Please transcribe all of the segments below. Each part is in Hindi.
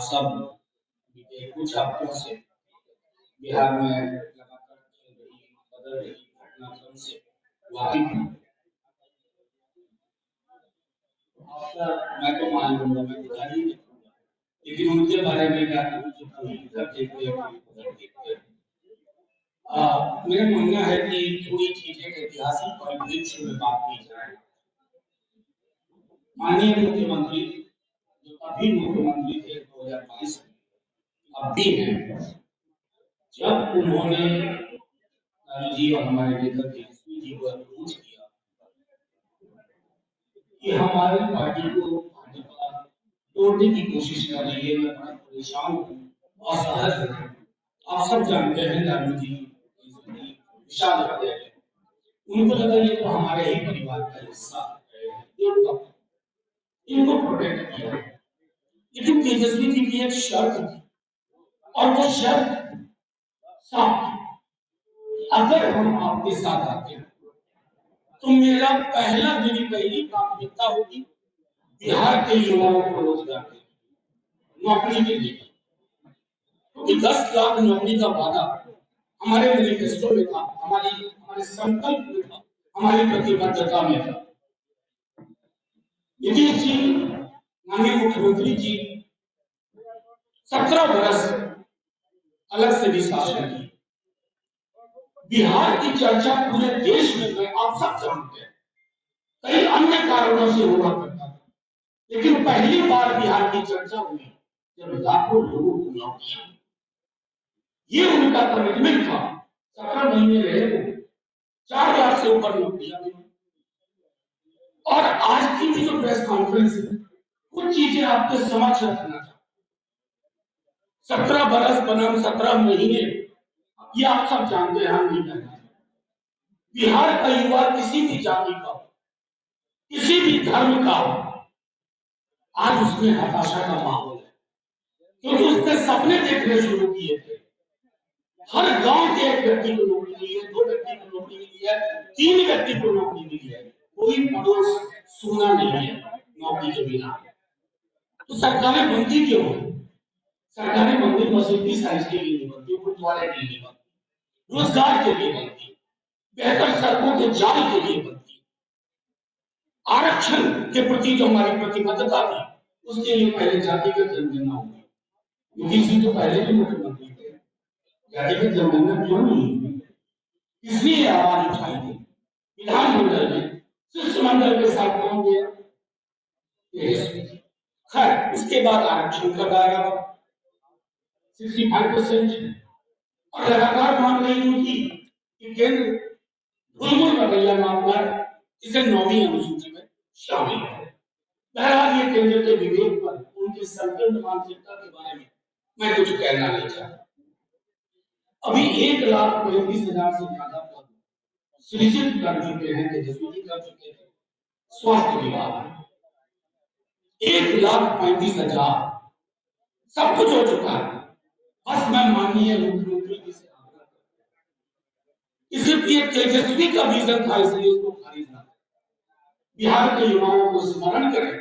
सब बीते कुछ हफ्तों से बिहार में लगातार चल रही बदल रही घटनाक्रम से वाकिफ हूं। मैं तो मान लूंगा, मैं तो जारी नहीं करूंगा, लेकिन उनके बारे में क्या देखते हैं। मेरा मानना है कि थोड़ी चीजें ऐतिहासिक परिप्रेक्ष्य में बात की जाए। माननीय मुख्यमंत्री जो अभी मुख्यमंत्री थे 2022 में, अब भी हैं, जब उन्होंने लालू जी और हमारे नेता तेजस्वी जी को अप्रोच किया कि हमारी पार्टी को भाजपा तोड़ने की कोशिश कर रही है, मैं बड़ा परेशान हूँ, असहज हूँ। आप सब जानते हैं लालू जी विशाल हृदय है, उनको लगा ये तो हमारे ही परिवार का हिस्सा है, इनको प्रोटेक्ट किया। लेकिन तेजस्वी जी की एक शर्त थी और वो शर्त साफ थी, अगर हम आपके साथ आते हैं तो मेरा पहला मेरी पहली प्राथमिकता होगी बिहार के युवाओं को रोजगार देना, नौकरी के लिए, क्योंकि 10 लाख नौकरी का वादा हमारे मैनिफेस्टो में था, हमारे संकल्प में था, हमारी प्रतिबद्धता में था। नीतीश जी, माननीय मुख्यमंत्री जी 17 वर्ष अलग से भी शासन की, बिहार की चर्चा पूरे देश में आप सब जानते हैं, कई अन्य कारणों से हुआ करता था, लेकिन पहली बार बिहार की चर्चा हुई जब लाखों लोगों को नौकरियां, ये उनका कमिटमेंट था। 17 महीने रहे वो, 4 लाख से ऊपर नौकरियां मिली। और आज की भी जो प्रेस कॉन्फ्रेंस है, कुछ चीजें आपके समक्ष रखना चाहता हूं। 17 बरस बनाम 17 महीने, ये आप सब जानते हैं, हम नहीं कहना। बिहार का युवा किसी भी जाति का, किसी भी धर्म का, आज उसमें हताशा का माहौल है, क्योंकि उसने सपने देखने शुरू किए थे। हर गांव के एक व्यक्ति को नौकरी मिली है, 2 व्यक्ति को नौकरी मिली है, 3 व्यक्ति को नौकरी मिली है, कोई पड़ोस सुना नहीं है नौकरी के बिना। तो सरकारें बनती क्यों है? सरकारें मंदिर मस्जिद की साइज के लिए नहीं बनती, गुरुद्वारे के लिए बनती, रोजगार के लिए बनती, बेहतर सड़कों के जाल के लिए बनती, आरक्षण के प्रति जो हमारी प्रतिबद्धता थी उसके लिए पहले जातिगत जनगणना होगी। योगी जी तो पहले भी मुख्यमंत्री थे, जातिगत जनगणना क्यों नहीं? इसलिए आवाज उठाई थी विधानमंडल में, शिष्टमंडल के साथ कौन गया? खैर, उसके बाद आरक्षण का दायरा 65% और लगातार मांग रही उनकी कि केंद्र ढुलमुल रवैया मामला इसे 9वीं अनुसूची में शामिल है। बहरहाल ये केंद्र के विवेक पर, उनकी संकीर्ण मानसिकता के बारे में मैं कुछ कहना नहीं चाहता। अभी 1,35,000 से ज्यादा पद सृजित कर चुके हैं, तेजस्वी जी कर चुके थे। स्वास्थ्य विभाग 1,35,000 सब कुछ हो चुका है। बस मैं माननीय मुख्यमंत्री जी से आग्रह करता हूं, सिर्फ ये तेजस्वी का विजन था इसलिए इसको खारिज ना करें, बिहार के युवाओं को स्मरण करें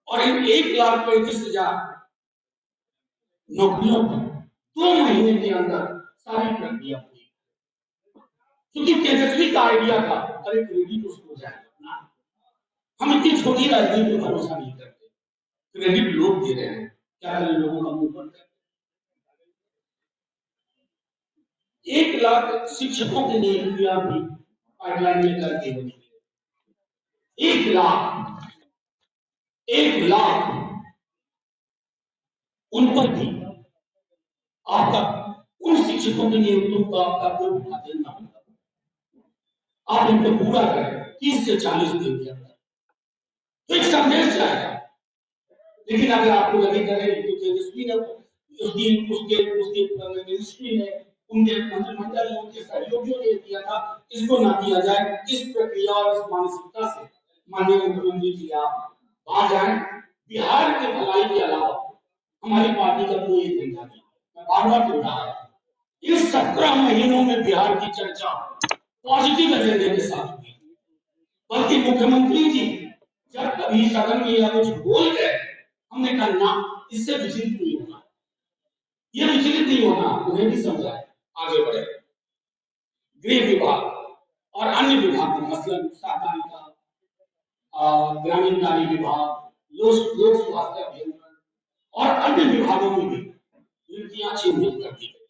और इन 1,35,000 नौकरियों पर 2 महीने के अंदर सारी प्रक्रिया पूरी, क्योंकि तेजस्वी का आइडिया था, अरे क्रेडिट उसको जाएगा ना, हम इतनी छोटी राजनीति पर भरोसा नहीं करते, क्रेडिट लोग दे रहे हैं, क्या करें, लोगों का मुंह बंद कर। 1 लाख शिक्षकों की नियुक्तियां भी पाइपलाइन में करके होनी है। 1 लाख उन पर भी आपका, उन शिक्षकों की नियुक्तियों का आपका कोई उत्पादन ना होगा, आप इनको पूरा करें 30 से 40 दिन के अंदर, तो एक संदेश जाएगा। लेकिन अगर आपको लगे करें तो तेजस्वी ने उसके मिनिस्ट्री ने, उनके मंत्रिमंडल ने, उनके सहयोगियों ने किया था, इसको ना किया जाए। इस प्रक्रिया और इस मानसिकता से माननीय मुख्यमंत्री जी आप बाहर जाएं। बिहार के भलाई के अलावा हमारी पार्टी का कोई एजेंडा नहीं। मैं बार-बार बोल रहा हूं, इस 17 महीनों में बिहार की चर्चा पॉजिटिव एजेंडे के साथ हुई, बल्कि मुख्यमंत्री जी जब कभी सदन में या कुछ बोल गए, हमने कहा ना, इससे विचलित नहीं होना, ये विचलित नहीं होना, उन्हें भी समझाए, आगे बढ़े। गृह विभाग और अन्य विभागों मसलन सहकारिता, ग्रामीण कार्य विभाग, लोक स्वास्थ्य अभियंत्रण और अन्य विभागों में भी नियुक्तियां चिन्हित कर दी गई।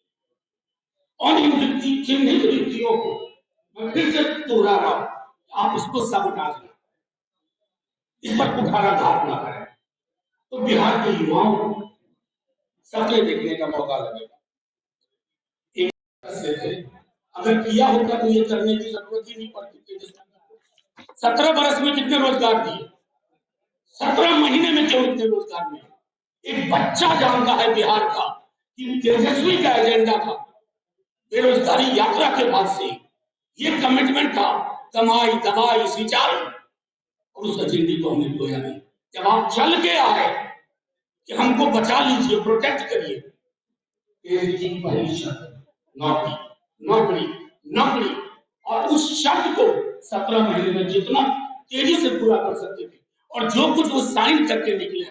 और इन चिन्हित नियुक्तियों को मैं फिर से दोहरा रहा हूं, आप इसको सबटाज ना, इस पर कुठाराघात ना करें, तो बिहार के युवाओं को सपने देखने का मौका लगेगा। अगर किया होता तो ये करने की जरूरत ही नहीं पड़ती। 17 वर्ष में कितने रोजगार दिए, 17 महीने में क्यों इतने रोजगार मिले। एक बच्चा जानता है बिहार का कि तेजस्वी का एजेंडा था बेरोजगारी यात्रा के बाद से ये कमिटमेंट था, कमाई दवाई सिंचाई, और उस एजेंडे को हमने खोया नहीं। जब आप चल के आए कि हमको बचा लीजिए, प्रोटेक्ट करिए, पहली शर्त नौकरी नौकरी नौकरी, और उस शर्त को 17 महीने में जितना तेजी से पूरा कर सकते थे, और जो कुछ वो साइन करके निकले,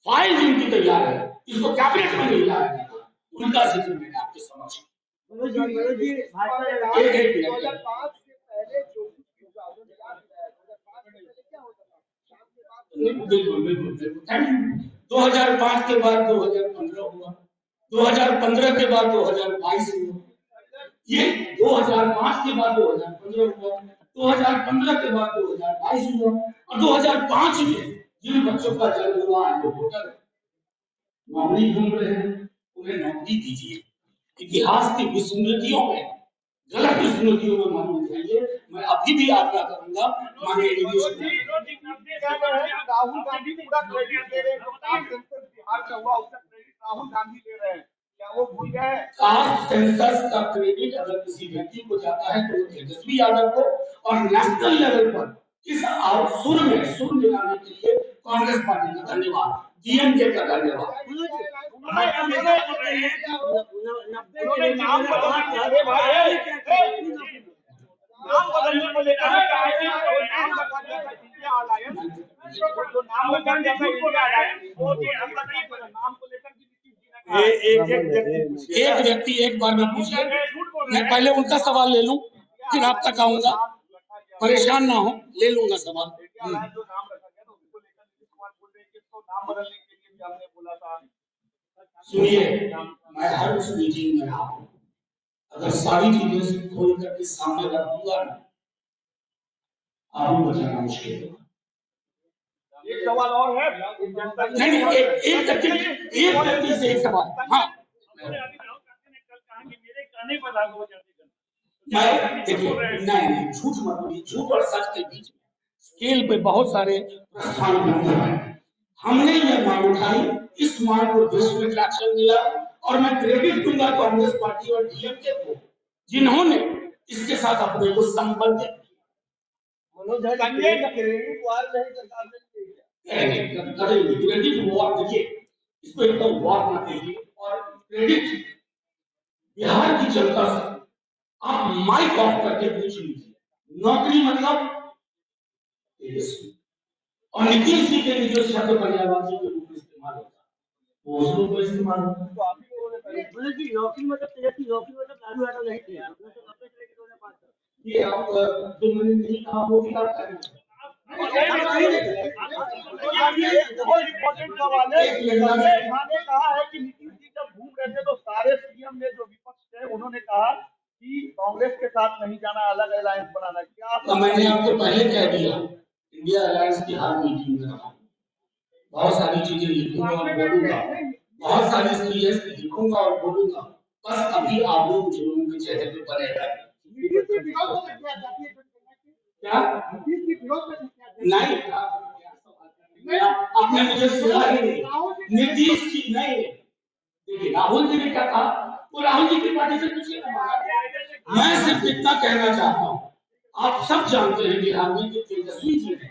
फाइल जिनकी तैयार है, इसको कैबिनेट में नहीं लाया गया, उनका जिक्र मैंने आपके समक्ष। बिल्कुल बिल्कुल बिल्कुल, थैंक यू। 2005 के बाद 2015 हुआ, 2015 के बाद 2022 हुआ, ये 2005 के बाद 2015 हुआ, 2015 के बाद 2022 हुआ, और 2005 में जिन बच्चों का जन्म हुआ है वो वोटर नौकरी ढूंढ रहे हैं, उन्हें नौकरी दीजिए। इतिहास की विस्मृतियों में, गलत विस्मृतियों में मत जाइए। मैं अभी भी आग्रह करूंगा, माननीय राहुल गांधी पूरा क्रेडिट दे रहे हैं, जो कास्ट सेंसस बिहार का हुआ उसका क्रेडिट राहुल गांधी दे रहे हैं, क्या वो भूल गए? कास्ट सेंसस का क्रेडिट अगर किसी व्यक्ति को जाता है तो तेजस्वी यादव को, और नेशनल लेवल पर इस सुर में सुर मिलाने के लिए कांग्रेस पार्टी का धन्यवाद, डीएमके का धन्यवाद। नाम बदलने को लेकर एक व्यक्ति एक बार में पूछिए, मैं पहले उनका सवाल ले लूं फिर आप तक आऊंगा, परेशान ना हो, ले लूंगा सवाल। सुनिए, मैं हर उस मीटिंग में रहा हूं, अगर सारी चीजें से खोल करके सामने रखूंगा ना, आपको बचाना मुश्किल होगा। एक सवाल और है, नहीं, एक व्यक्ति से एक सवाल। हाँ, मैं देखिए, नहीं झूठ मत बोलिए, झूठ और सच के बीच में स्केल पे बहुत सारे प्रस्थान बनते हैं। हमने ये मांग उठाई, इस मांग को देश में ट्रैक्शन मिला, और मैं क्रेडिट दूंगा कांग्रेस पार्टी और डीएमके को, जिन्होंने इसके साथ अपने को संबंधित क्रेडिट वॉर, देखिए इसको एकदम वॉर ना कहिए, और क्रेडिट बिहार की जनता से आप माइक ऑफ करके पूछ लीजिए, नौकरी मतलब तेजस्वी, और नीतीश जी के लिए जो शब्द पर्यायवाची के रूप में इस्तेमाल होता है वो उसको को इस्तेमाल होता है। तो आप ही लोगों ने बोले कि नौकरी मतलब तेजस्वी, नौकरी मतलब लालू यादव नहीं थे, आपने तो अपने से लेकर 2005 तक ये आप जो मैंने नहीं कहा वो भी आप करें। इम्पोर्टेंट सवाल है, कहा है कि नीतीश जी जब घूम रहे थे तो सारे सीएम ने जो विपक्ष थे उन्होंने कहा कि कांग्रेस के साथ नहीं जाना, अलग अलायंस बनाना। क्या तो मैंने आपको पहले कह दिया, इंडिया अलायंस की हर मीटिंग में रहा, बहुत सारी चीजें लिखूंगा और बोलूंगा, बहुत सारी चीजें लिखूंगा और बोलूंगा, बस अभी आप लोग मुझे लोगों के चेहरे पे बनेगा क्या नहीं, आपने मुझे सुना ही नहीं। नीतीश जी नहीं, देखिए राहुल जी ने क्या कहा, तो राहुल जी की पार्टी से पूछिए। मैं सिर्फ इतना कहना चाहता हूँ, आप सब जानते हैं बिहार में कि तेजस्वी जी ने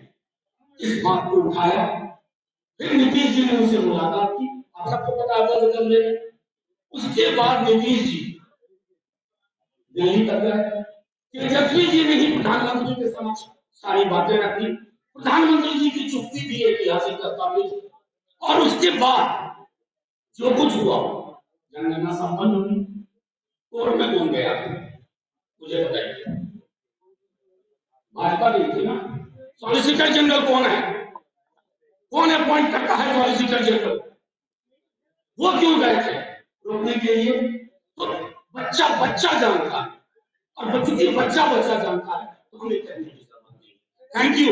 इस बात को उठाया, फिर नीतीश जी ने उनसे मुलाकात की, आप सबको पता है। उसके बाद नीतीश जी दिल्ली तक गए, तेजस्वी जी ने ही प्रधानमंत्री के समक्ष सारी बातें रखी, प्रधानमंत्री जी की चुप्पी भी ऐतिहासिक दस्तावेज, और उसके बाद जो कुछ हुआ जनगणना संपन्न हुई, कोर्ट में कौन गया मुझे बताइए? भाजपा नहीं थी ना। सॉलिसिटर जनरल कौन है? कौन अपॉइंट करता है सॉलिसिटर जनरल? वो क्यों गए थे रोकने के लिए? तो बच्चा बच्चा जानता है, और चूंकि बच्चा बच्चा जानता है तो हमें कहने की जरूरत नहीं। Thank you.